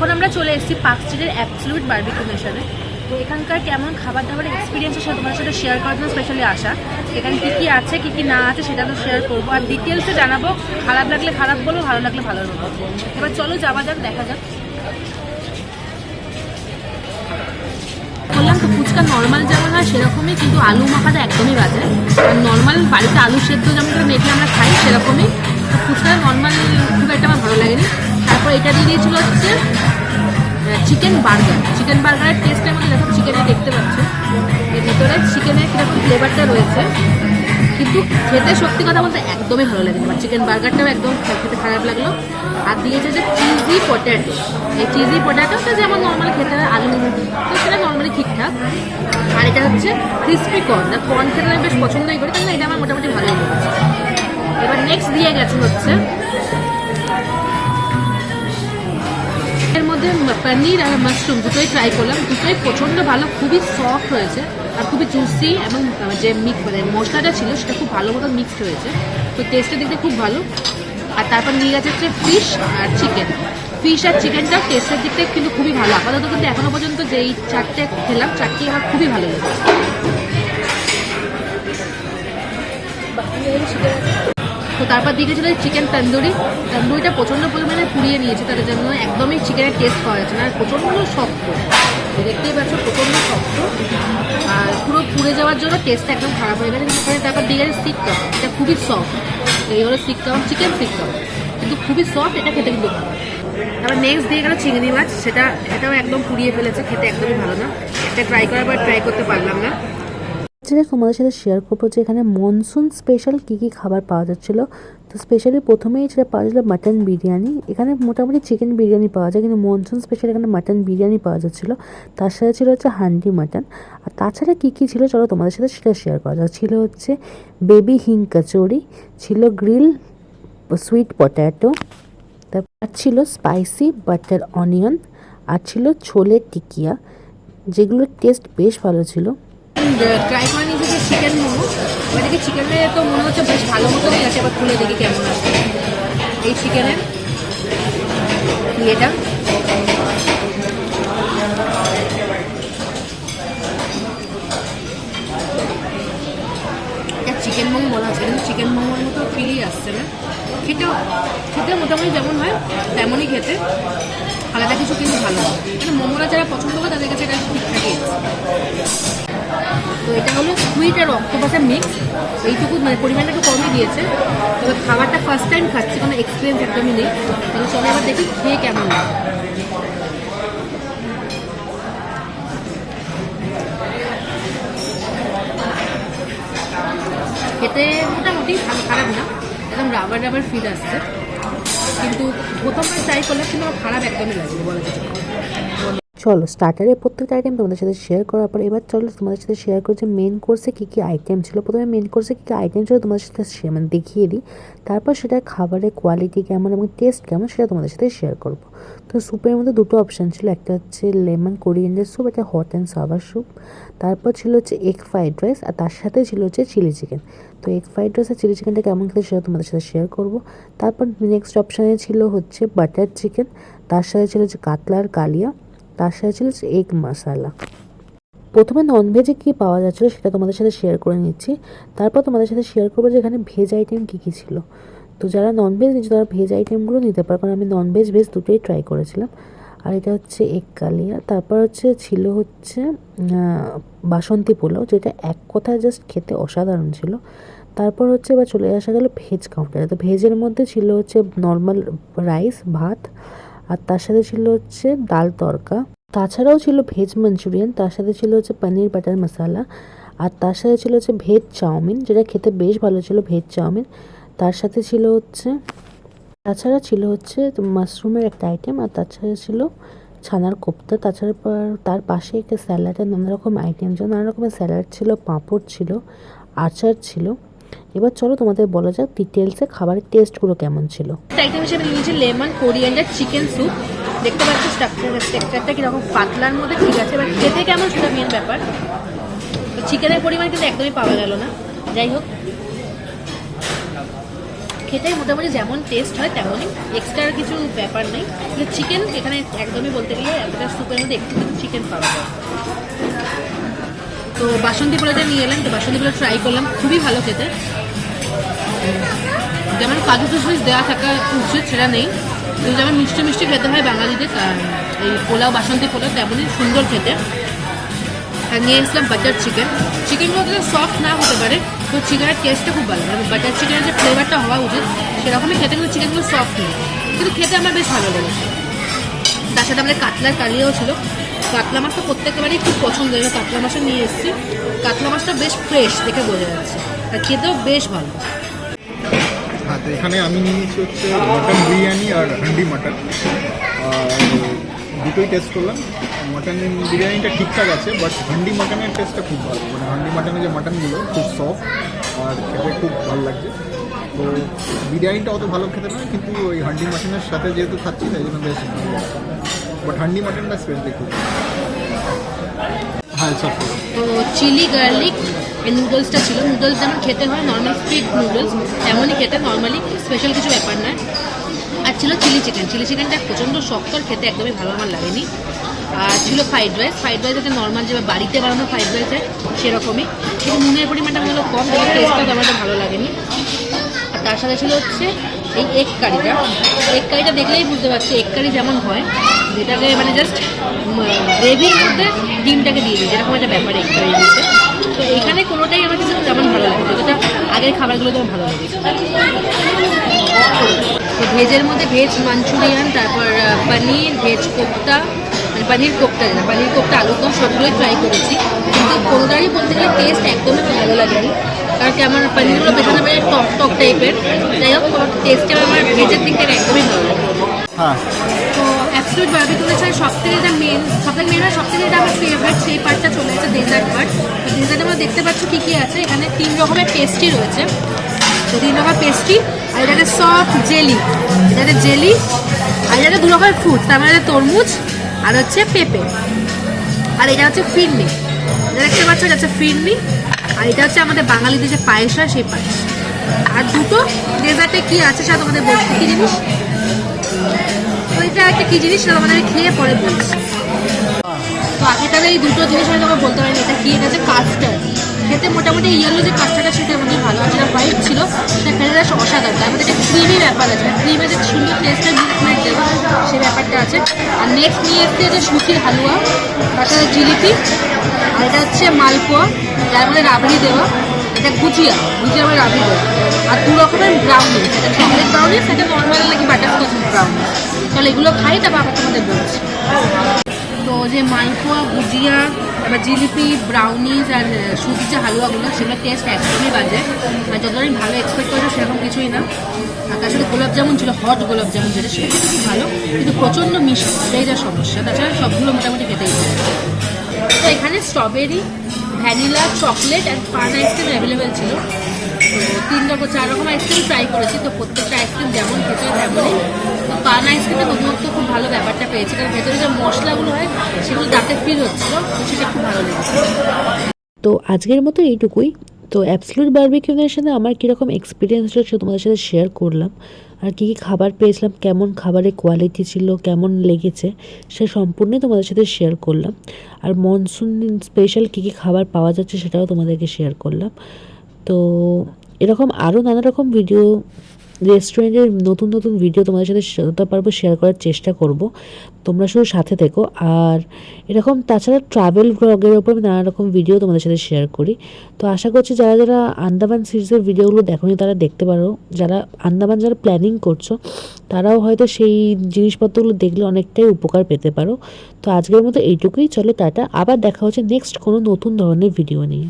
এখন আমরা চলে এসেছি পার্ক স্ট্রিটের অ্যাবসলিউট বারবিকিউ নেশনে। তো এখানকার কেমন খাবার দাবারের এক্সপিরিয়েন্স সেটা তোমার সাথে শেয়ার করার জন্য স্পেশালি আসা। এখানে কী আছে কী না আছে সেটা তো শেয়ার করবো, আর ডিটেলসে জানাবো। খারাপ লাগলে খারাপ বলো, ভালো লাগলে ভালো বলবো। এবার চলো যাওয়া যাক, দেখা যাক। বললাম তো ফুচকা নর্মাল যেমন হয় সেরকমই, কিন্তু আলু মাখাটা একদমই বাজে। আর নর্মাল বাড়িতে আলু সেদ্ধ যেমন করে মেখে আমরা খাই সেরকমই। তো ফুচকা নর্মাল খুব একটা আমার ভালো লাগেনি। তারপর এটা দিয়ে দিয়েছিল হচ্ছে চিকেন বার্গার। চিকেন বার্গারের টেস্টের মধ্যে দেখো চিকেনে দেখতে পাচ্ছ এর ভিতরে চিকেনের কীরকম ফ্লেভারটা রয়েছে, কিন্তু খেতে সত্যি কথা বলতে একদমই ভালো লাগেনি। আমার চিকেন বার্গারটাও একদম খেতে খারাপ লাগলো। আর দিয়েছে যে চিজি পটেটো, এই চিজি পটেটোটা যেমন নর্মাল খেতে হয় আলু, তো সেটা নর্মালি ঠিকঠাক। আর এটা হচ্ছে ক্রিসপি কর্ন। কর্ন খেতে আমি বেশ পছন্দই করি, কারণ এটা আমার মোটামুটি ভালোই লেগেছে। এবার নেক্সট দিয়ে গেছে হচ্ছে এর মধ্যে পনির আর মাশরুম দুটোই ট্রাই করলাম, দুটোই প্রচণ্ড ভালো, খুবই সফট হয়েছে আর খুবই জুসি, এবং যে মানে মশলাটা ছিল সেটা খুব ভালো মতো মিক্সড হয়েছে। তো টেস্টের দিক দিয়ে খুব ভালো। আর তারপর নিয়ে গেছে হচ্ছে ফিশ আর চিকেন। ফিশ আর চিকেনটাও টেস্টের দিক থেকে কিন্তু খুবই ভালো। আপাতত কিন্তু এখনও পর্যন্ত যেই চারটে খেলাম চারটেই আমার খুবই ভালো লেগেছে। তো তারপর দিকে ছিল চিকেন তন্দুরি। তন্দুরিটা প্রচণ্ড পরিমাণে পুড়িয়ে নিয়েছে, তাদের জন্য একদমই চিকেনের টেস্ট পাওয়া যাচ্ছে না। আর প্রচণ্ড শক্ত, দেখতেই পাচ্ছ প্রচণ্ড শক্ত, আর পুরো পুড়ে যাওয়ার জন্য টেস্টটা একদম খারাপ হয়ে গেছে। তারপর দিয়ে গেছে সিক কাবাব, এটা খুবই সফট। এই হলো সিক কাবাব, চিকেন সিক কাবাব, কিন্তু খুবই সফট, এটা খেতে কিন্তু ভালো। তারপর নেক্সট দিয়ে গেল চিংড়ি মাছ, এটাও একদম পুড়িয়ে ফেলেছে, খেতে একদমই ভালো না। এটা ট্রাই করার পর ট্রাই করতে পারলাম না। যেটা তোমাদের সাথে শেয়ার করবো যে এখানে মনসুন স্পেশাল কী কী খাবার পাওয়া যাচ্ছিলো। তো স্পেশালি প্রথমেই যেটা পাওয়া যাচ্ছিলো মাটন বিরিয়ানি। এখানে মোটামুটি চিকেন বিরিয়ানি পাওয়া যায়, কিন্তু মনসুন স্পেশাল এখানে মাটন বিরিয়ানি পাওয়া যাচ্ছিলো। তার সাথে ছিল হচ্ছে হান্ডি মাটন। আর তাছাড়া কী কী ছিল চলো তোমাদের সাথে সেটা শেয়ার করা যাক। ছিল হচ্ছে বেবি হিং কচুরি, ছিল গ্রিল সুইট পট্যাটো, তারপর ছিল স্পাইসি বাটার অনিয়ন, আর ছিল ছোলে টিকিয়া, যেগুলোর টেস্ট বেশ ভালো ছিল। ট্রাই করে নিয়েছি যে চিকেন মোমো। এবার দেখি চিকেনে তো মনে হচ্ছে বেশ ভালো মতনই আছে, এবার খুলে দেখি কেমন আছে এই চিকেনের ইয়েটা। এটা চিকেন মোমো বলা হচ্ছে, কিন্তু চিকেন মোমোর মতো ফিলই আসছে না। খেতে মোটামুটি যেমন হয় তেমনই খেতে, আলাদা কিছু কিন্তু ভালো হয়। কিন্তু মোমোরা যারা পছন্দ করে তাদের কাছে এটা ঠিকঠাকই আছে। তো এটা হলো সুইট আর অক্টোপাসের মিক্স, এইটুকু মানে পরিমাণটা একটু কমই দিয়েছে। তবে খাবারটা ফার্স্ট টাইম খাচ্ছি, কোনো এক্সপিরিয়েন্স একদমই নেই। তাহলে চলো এবার দেখি খেয়ে কেমন লাগে। খেতে মোটামুটি ভালো, খারাপ না, একদম রাবার রাবার ফিল আসছে। কিন্তু প্রথমবার ট্রাই করলে কিন্তু আমার খারাপ একদমই লাগবে বলা যেতে পারে। চলো স্টার্টারের প্রত্যেকটা আইটেম তোমাদের সাথে শেয়ার করার পর এবার চলো তোমাদের সাথে শেয়ার করছি মেন কোর্সে কী কী আইটেম ছিল। প্রথমে মেন কোর্সে কী কী আইটেম ছিল তোমাদের সাথে মানে দেখিয়ে দিই, তারপর সেটা খাবারের কোয়ালিটি কেমন এবং টেস্ট কেমন সেটা তোমাদের সাথে শেয়ার করবো। তো স্যুপের মধ্যে দুটো অপশান ছিল, একটা হচ্ছে লেমন কোরিয়েন্ডার স্যুপ, একটা হট অ্যান্ড সাভার স্যুপ। তারপর ছিল হচ্ছে এগ ফ্রাইড রাইস, আর তার সাথে ছিল হচ্ছে চিলি চিকেন। তো এগ ফ্রাইড রাইস আর চিলি চিকেনটা কেমন খেতে সেটা তোমাদের সাথে শেয়ার করবো। তারপর নেক্সট অপশানে ছিল হচ্ছে বাটার চিকেন, তার সাথে ছিল হচ্ছে কাতলার কালিয়া, তার সাথে ছিল এগ মশালা। প্রথমে ননভেজে কী পাওয়া যাচ্ছিলো সেটা তোমাদের সাথে শেয়ার করে নিচ্ছি, তারপর তোমাদের সাথে শেয়ার করবো যে এখানে ভেজ আইটেম কী কী ছিল। তো যারা ননভেজ নিচ্ছে তারা ভেজ আইটেমগুলো নিতে পারে, কারণ আমি ননভেজ ভেজ দুটোই ট্রাই করেছিলাম। আর এটা হচ্ছে এগ কালিয়া। তারপর ছিল হচ্ছে বাসন্তী পোলাও, যেটা এক কথায় জাস্ট খেতে অসাধারণ ছিল। তারপর এবার চলে আসা গেল ভেজ কাউন্টারে। তো ভেজের মধ্যে ছিল হচ্ছে নর্মাল রাইস ভাত, আর তার সাথে ছিল হচ্ছে ডাল তড়কা। তাছাড়াও ছিল ভেজ মাঞ্চুরিয়ান, তার সাথে ছিল হচ্ছে পনির বাটার মশালা, আর তার সাথে ছিল হচ্ছে ভেজ চাউমিন, যেটা খেতে বেশ ভালো ছিল ভেজ চাউমিন। তার সাথে ছিল হচ্ছে তাছাড়া ছিল হচ্ছে মাশরুমের একটা আইটেম, আর তাছাড়া ছিল ছানার কোপ্তা। তাছাড়া তার পাশে একটা স্যালাডের নানা রকম আইটেম ছিল, নানা রকমের স্যালাড ছিল, পাঁপড় ছিল, আচার ছিল। এবার চলো তোমাদের বলা যাক ডিটেলসে খাবারের টেস্টগুলো কেমন ছিল। আইটেম হিসেবে নিয়েছি লেমন কোরিয়েন্ডার চিকেন স্যুপ। দেখতে পাচ্ছি স্ট্রাকচারটা কীরকম পাতলার মধ্যে, ঠিক আছে। এবার খেতে কেমন সেটা মেন ব্যাপার। তো চিকেনের পরিমাণ কিন্তু একদমই পাওয়া গেল না, যাই হোক খেতে মোটামুটি যেমন টেস্ট হয় তেমনই, এক্সট্রা কিছু ব্যাপার নেই। চিকেন এখানে একদমই বলতে গেলে একটা স্যুপের মধ্যে একটু চিকেন পাওয়া যায়। তো বাসন্তী পোলাওটা নিয়ে এলাম, তো বাসন্তী পোলাও ট্রাই করলাম, খুবই ভালো খেতে। যেমন কাজু কিশমিশ দেওয়া থাকা উচিত সেটা নেই, তো যেমন মিষ্টি মিষ্টি খেতে হয় বাঙালিদের এই পোলাও বাসন্তী পোলাও তেমনই সুন্দর খেতে। আর নিয়ে এসলাম বাটার চিকেন। চিকেনগুলো তো সফট না হতে পারে, তো চিকেনের টেস্টটা খুব ভালো, মানে বাটার চিকেনের যে ফ্লেভারটা হওয়া উচিত সেরকমই খেতে, কিন্তু চিকেনগুলো সফট নেই, কিন্তু খেতে আমার বেশ ভালো লেগেছে। তার সাথে আমাদের কাতলার কালিয়াও ছিল। কাতলা মাছটা প্রত্যেকবারই খুব পছন্দ, এবার কাতলা মাছটা নিয়ে এসেছি। কাতলা মাছটা বেশ ফ্রেশ দেখে বোঝা যাচ্ছে, আর খেতেও বেশ ভালো। হ্যাঁ, তো এখানে আমি নিয়েছি হচ্ছে মটন বিরিয়ানি আর হান্ডি মাটন, আর দুটোই টেস্ট করলাম। মটন বিরিয়ানিটা ঠিকঠাক আছে, বাট হান্ডি মাটনের টেস্টটা খুব ভালো, মানে হান্ডি মাটনের যে মাটনগুলো খুব সফট আর খেতে খুব ভালো লাগছে। তো বিরিয়ানিটা অত ভালো খেতে নয়, কিন্তু ওই হান্ডি মাটনের সাথে যেহেতু খাচ্ছি তাই জন্য বেশ ভালো লাগছে। বাট হান্ডি মাটনটা স্পেশালি খুব হ্যাঁ সব। তো চিলি গার্লিক এই নুডলসটা ছিল। নুডলস যেমন খেতে হয় নর্মাল স্ট্রিট নুডলস তেমনই খেতে, নর্মালি স্পেশাল কিছু ব্যাপার নয়। আর ছিল চিলি চিকেন। চিলি চিকেনটা প্রচণ্ড শক্ত, আর খেতে একদমই ভালো আমার লাগেনি। আর ছিল ফ্রাইড রাইস। ফ্রাইড রাইস হচ্ছে নর্মাল যেভাবে বাড়িতে বানানো ফ্রাইড রাইস হয় সেরকমই, কিন্তু নুনের পরিমাণটা হলো কম, কিন্তু টেস্টটা তেমন একটা ভালো লাগেনি। আর তার সাথে ছিল হচ্ছে এই এগ কারিটা। এগ কারিটা দেখলেই বুঝতে পারছি এগ কারি যেমন হয়, যেটাকে মানে জাস্ট গ্রেভির মধ্যে ডিমটাকে দিয়ে দিই, যেরকম একটা ব্যাপার এগ কারি দিচ্ছে। তো এখানে কোনোটাই আমার কিছু তেমন ভালো লাগে, যেটা আগের খাবারগুলো তেমন ভালো লাগে। তো ভেজের মধ্যে ভেজ মাঞ্চুরিয়ান, তারপর পনির, ভেজ কোপ্তা, মানে পনির কোপ্তা, যেটা পনির কোপ্তা, আলুর দম সবগুলোই ট্রাই করেছি, কিন্তু কোনোটারই বলতে গেলে টেস্ট একদমই ভালো লাগেনি। কারণ কি আমার পনিরগুলো পেছনে বেশ টক টক টাইপের, যাই হোক টেস্টটা আমার ভেজের দিক থেকে একদমই ভালো লাগে। হ্যাঁ, তো অ্যাবসলিউট বারবিকিউ ছাড়া সব থেকে যেটা মেন, সব থেকে যেটা আমার ফেভারিট সেই পার্টটা চলে গেছে ডেজার্ট পার্ট। তো ডেজার্টে আমরা দেখতে পাচ্ছ কী কী আছে। এখানে 3 রকমের পেস্ট্রি রয়েছে। তো 3 রকমের পেস্ট্রি, আর এটাতে সফট জেলি, এটাতে জেলি, আর এটাতে 2 রকমের ফ্রুট, তার মানে তরমুজ আর হচ্ছে পেঁপে, আর এটা হচ্ছে ফিরনি। এটা দেখতে পাচ্ছ, এটা হচ্ছে ফিরনি, আর এটা হচ্ছে আমাদের বাঙালিদের যে পায়েস হয় সেই পায়েস। আর দুটো ডেজার্টে কী আছে সেটা তোমাদের বলছি কী জিনিস। তো এটা একটা কী জিনিস সেটা আমাদের খেয়ে পরে বলছি। তো আগে তাহলে এই দুটো জিনিস আমি তোমাকে বলতে পারিনি এটা কী। এটা হচ্ছে কাস্টার্ড। খেতে মোটামুটি ইয়েলো যে কাস্টার্ডটা সেটা মধ্যে ভালো, আর যেটা হোয়াইট ছিল সেটা খেতে জাস্ট অসাধারণ। তার মধ্যে একটা ক্রিমি ব্যাপার আছে, ক্রিমের যে সুন্দর টেস্টের মিল্কমেড দেওয়া সেই ব্যাপারটা আছে। আর নেক্সট নিয়ে এসছে যে সুতির হালুয়া, তার সাথে জিলিপি, আর এটা হচ্ছে মালপোয়া যার মধ্যে রাবড়ি দেওয়া, এটা গুজিয়া মানে রাবড়ি দেওয়া, আর 2 রকমের ব্রাউনি, একটা চকলেট ব্রাউনি, সেটা নর্মাল নাকি বাটারস্কচ ব্রাউনি। তাহলে এগুলো খাই, তারপর আবার তোমাদের বলছি। তো যে মালপোয়া, গুজিয়া, তারপর জিলিপি, ব্রাউনিজ আর সুতির যে হালুয়াগুলো সেগুলো টেস্ট একদমই বাজে, মানে যতটা আমি ভালো এক্সপেক্ট করেছি সেরকম কিছুই না। আর তার সাথে গোলাপ জামুন ছিল, হট গোলাপ জামুন, যেটা সেটা খেতে খুব ভালো, কিন্তু প্রচণ্ড মিষ্টি, এটাই যা সমস্যা। তাছাড়া সবগুলো মোটামুটি খেতেই পারে। তো এখানে স্ট্রবেরি, ভ্যানিলা, চকলেট অ্যান্ড পান আইসক্রিম অ্যাভেলেবেল ছিল। তো 4 রকম আইসক্রিম ট্রাই করেছি। তো প্রত্যেকটা আইসক্রিম যেমন খেতে হয় তেমনই। তো পান আইসক্রিমে প্রথমত খুব ভালো ব্যাপারটা পেয়েছি, কারণ ভেতরে যে মশলাগুলো হয় সেগুলো দাঁতে ফিল হচ্ছিলো, তো সেটা খুব ভালো লেগেছে। তো আজকের মতো এইটুকুই। তো অ্যাবসলিউট বারবিকিউর সাথে আমার কীরকম এক্সপিরিয়েন্স ছিল সেটা তোমাদের সাথে শেয়ার করলাম, আর কী কী খাবার পেয়েছিলাম, কেমন খাবারের কোয়ালিটি ছিল, কেমন লেগেছে, সে সম্পূর্ণই তোমাদের সাথে শেয়ার করলাম। আর মনসুন স্পেশাল কী কী খাবার পাওয়া যাচ্ছে সেটাও তোমাদেরকে শেয়ার করলাম। তো এরকম আরও নানা রকম ভিডিও, রেস্টুরেন্টের নতুন নতুন ভিডিও তোমাদের সাথে যতটা পারবো শেয়ার করার চেষ্টা করব, তোমরা শুধু সাথে থেকো। আর এরকম তাছাড়া ট্রাভেল ব্লগের ওপর আমি নানা রকম ভিডিও তোমাদের সাথে শেয়ার করি। তো আশা করছি যারা যারা আন্দামান সিরিজের ভিডিওগুলো দেখোনি তারা দেখতে পারো, যারা আন্দামান যারা প্ল্যানিং করছো তারাও হয়তো সেই জিনিসপত্রগুলো দেখলে অনেকটাই উপকার পেতে পারো। তো আজকের মতো এইটুকুই, চলো টাটা, আবার দেখা হচ্ছে নেক্সট কোনো নতুন ধরনের ভিডিও নিয়ে।